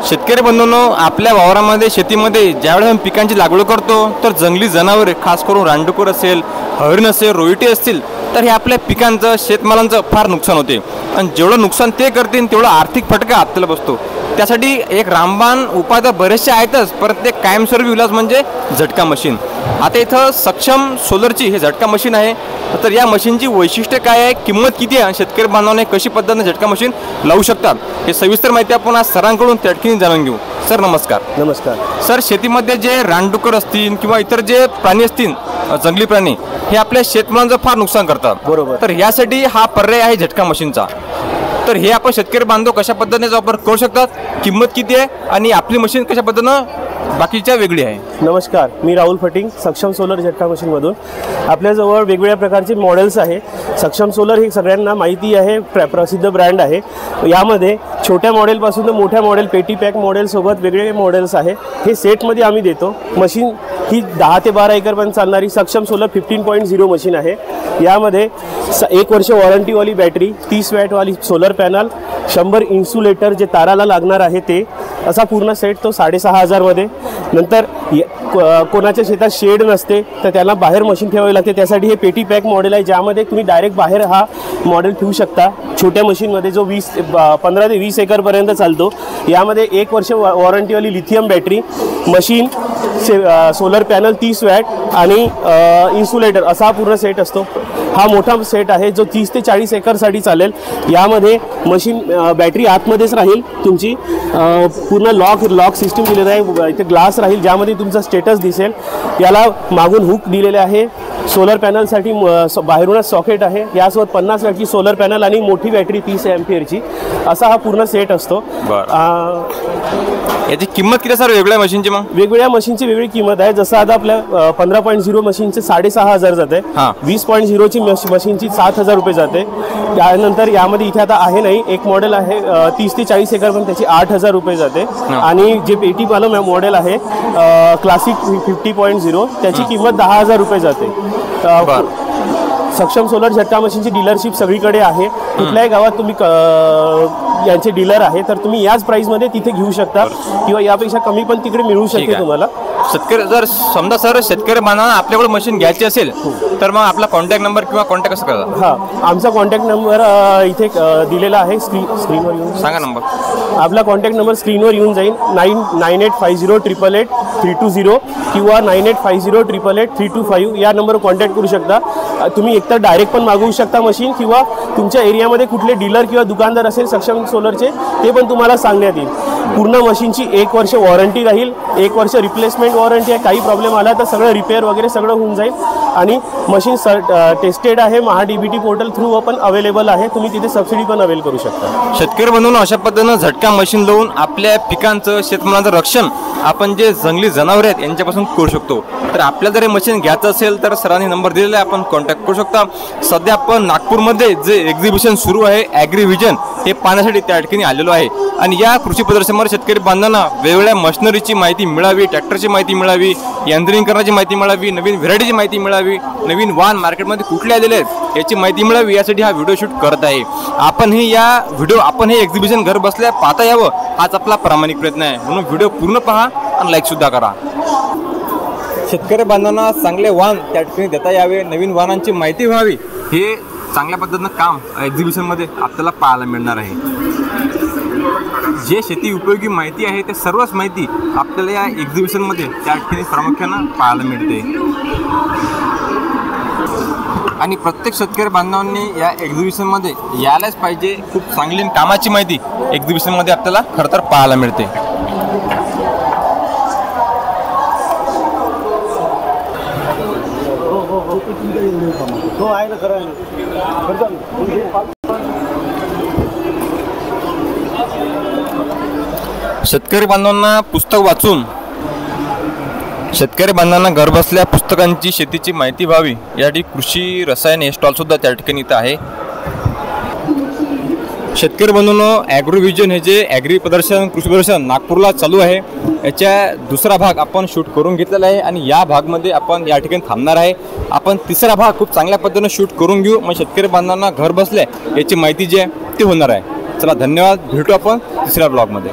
शेतकरी बंधूंनो, आपल्या वावरामध्ये शेतीमध्ये ज्यावेळेस आपण पिकांची लागवड करतो तर जंगली जनावरे खास करून रानडुकर असेल, हरिण असेल, रोयटे असतील तर हे आपल्या पिकांचं शेतमालांचं फार नुकसान होते आणि जेवढं नुकसान ते करतील तेवढा आर्थिक फटका आपल्याला बसतो। त्यासाठी एक रामबाण उपाय तर बरेचसे आहेतच, परंतु ते कायमस्वरूपी इलाज म्हणजे झटका मशीन। आता इथं सक्षम सोलरची हे झटका मशीन आहे। तर या मशीनची वैशिष्ट्य काय आहे, किंमत किती आहे, शेतकरी बांधवांना कशी पद्धतीने झटका मशीन लावू शकतात हे सविस्तर माहिती आपण आज सरांकडून त्याठिकाणी जाणून घेऊ। सर नमस्कार। नमस्कार सर, शेतीमध्ये जे रानडुकर असतील किंवा इतर जे प्राणी असतील जंगली प्राणी हे आपल्या शेतमालांचं फार नुकसान करतात, बरोबर। तर यासाठी हा पर्याय आहे झटका मशीनचा। तर हे आपण शेतकरी बांधव कशा पद्धतीने वापर करू शकतात, किंमत किती आहे आणि आपली मशीन कशा पद्धतीने बाकीच्या वेगळी आहे? नमस्कार, मी राहुल फटिंग, सक्षम सोलर झटका मशीनमधून। आपल्याजवळ वेगवेगळ्या प्रकारचे मॉडेल्स आहे। सक्षम सोलर ही सगळ्यांना माहिती आहे, प्रसिद्ध ब्रँड आहे। यामध्ये छोट्या मॉडेलपासून तर मोठ्या मॉडेल, पेटी पॅक मॉडेलसोबत वेगवेगळे मॉडेल्स आहे। हे सेटमध्ये आम्ही देतो। मशीन ही 10 ते 12 एकरपर्यंत चालणारी सक्षम सोलर 15.0 मशीन आहे। यामध्ये 1 वर्ष वॉरंटीवाली बॅटरी, 30 वॅटवाली सोलर पॅनल, 100 इन्सुलेटर जे ताराला लागणार आहे ते, असा पूर्ण सेट तो 6,500 मध्ये। नंतर कोणाच्या शेतात शेड नसते तर त्याला बाहेर मशीन ठेवावी लागते, त्यासाठी हे पेटी पॅक मॉडेल आहे, ज्यामध्ये तुम्ही डायरेक्ट बाहेर हा मॉडेल ठेवू शकता छोट्या मशीनमध्ये, जो 15 ते 20 एकरपर्यंत चालतो। यामध्ये 1 वर्ष वॉरंटीवाली lithium battery, machine, solar panel 30 watt आणि इन्सुलेटर असा हा पूर्ण सेट असतो। हा मोठा सेट आहे जो 30 ते 40 एकरसाठी चालेल। यामध्ये मशीन बॅटरी आतमध्येच राहील तुमची, पूर्ण लॉक सिस्टम दिलेलं आहे। इथे ग्लास राहील ज्यामध्ये तुमचा स्टेटस दिसेल। याला मागून हुक दिलेले आहे। सोलर पॅनलसाठी बाहेरूनच सॉकेट आहे। यासोबत 50 वॅटची सोलर पॅनल आणि मोठी बॅटरी 30 एम्पियरची, असा हा पूर्ण सेट असतो। याची किंमत किती सर वेगळ्या मशीनची? मग वेगवेगळ्या मशीनची वेगळी किंमत आहे। जसं आता आपल्या 15.0 मशीनचे 6,500 जाते, 20.0ची मशीनची 7,000 रुपये जाते। त्यानंतर यामध्ये इथे आता आहे नाही, एक मॉडेल आहे 30 ते 40 एकर पण त्याची 8,000 रुपये जाते। आणि जे पेटीवालं मॉडेल आहे क्लासिक 50.0 त्याची किंमत 10,000 रुपये जाते। सक्षम सोलर झटका मशीनची डीलरशिप सगळीकडे आहे। कुठल्याही गावात तुम्ही यांचे डीलर आहे तर तुम्ही याच प्राइसमध्ये तिथे घेऊ शकता किंवा यापेक्षा कमी पण तिकडे मिळू शकते तुम्हाला। शेतकरी जर समजा सर शेतकरी बांधवांना आपल्याकडे मशीन घ्यायची असेल तर मग आपला कॉन्टॅक्ट नंबर किंवा कॉन्टॅक्ट कसं करता? हां, आमचा कॉन्टॅक्ट नंबर इथे दिलेला आहे, स्क्रीनवर येऊन सांगा नंबर। आपला कॉन्टॅक्ट नंबर स्क्रीनवर येऊन जाईल, 9850888320 किंवा 9850883255 या नंबरवर कॉन्टॅक्ट करू शकता। तुम्ही एकतर डायरेक्ट पण मागवू शकता मशीन, किंवा तुमच्या एरियामध्ये कुठले डीलर किंवा दुकानदार असेल सक्षम सोलरचे ते पण तुम्हाला सांगण्यात येईल। पूर्ण मशीनची 1 वर्ष वॉरंटी राहील, 1 वर्ष रिप्लेसमेंट वॉरंटी आहे। काही प्रॉब्लेम आला तर सगळं रिपेअर वगैरे सगळं होऊन जाईल। आणि मशीन टेस्टेड आहे, महाडीबीटी पोर्टल थ्रू पण अवेलेबल आहे, तुम्ही तिथे सबसिडी पण अवेल करू शकता। शेतकरी बंधूंनो, अशा पद्धतीनं झटका मशीन लावून आपल्या पिकांचं शेतमालाचं रक्षण आपण जे जंगली जनावरे आहेत यांच्यापासून करू शकतो। तर आपल्याला जर हे मशीन घ्यायचं असेल तर सरांनी नंबर दिलेला आहे, आपण कॉन्टॅक्ट करू शकता। सध्या आपण नागपूरमध्ये जे एक्झिबिशन सुरू आहे ॲग्रीव्हिजन हे पाहण्यासाठी त्या ठिकाणी आलेलो आहे। आणि या कृषी प्रदर्शनावर शेतकरी बांधवांना वेगवेगळ्या मशिनरीची माहिती मिळावी, ट्रॅक्टरची माहिती मिळावी, यांत्रिकीकरणाची माहिती मिळावी, नवीन व्हेरायटीची माहिती मिळावी, नवीन वाहन मार्केटमध्ये कुठले आलेले आहेत याची माहिती मिळावी, यासाठी हा व्हिडिओ शूट करत आहे। आपण हे एक्झिबिशन घर बसल्या पाहता यावं हाच आपला प्रामाणिक प्रयत्न आहे, म्हणून व्हिडिओ पूर्ण पहा आणि लाईक सुद्धा करा। शेतकरी बांधवांना चांगले वाहन त्या ठिकाणी देता यावे, नवीन वाहनांची माहिती व्हावी, हे चांगल्या पद्धतीनं काम एक्झिबिशनमध्ये आपल्याला पाहायला मिळणार आहे। जे शेती उपयोगी माहिती आहे ते सर्वच माहिती आपल्याला या एक्झिबिशनमध्ये त्या ठिकाणी प्रामुख्यानं पाहायला मिळते। आणि प्रत्येक शेतकरी बांधवांनी या एक्झिबिशनमध्ये यायलाच पाहिजे। खूप चांगली कामाची माहिती एक्झिबिशनमध्ये आपल्याला खरं तर पाहायला मिळते। शेतकरी बांधवांना पुस्तक वाचून शेतकरी बांधवांना घर बसल्या पुस्तकांची शेतीची माहिती व्हावी यासाठी कृषी रसायन हे स्टॉल सुद्धा त्या ठिकाणी इथं आहे। शेतकरी बंधूंनो, ॲग्रोव्हिजन हे जे ॲग्री प्रदर्शन कृषी प्रदर्शन नागपूरला चालू आहे याच्या दुसरा भाग आपण शूट करून घेतलेला आहे आणि या भागमध्ये आपण या ठिकाणी थांबणार आहे। आपण तिसरा भाग खूप चांगल्या पद्धतीने शूट करून घेऊ, मग शेतकरी बांधवांना घर बसल्या याची माहिती जी आहे ती होणार आहे। चला धन्यवाद, भेटू आपण तिसऱ्या ब्लॉगमध्ये।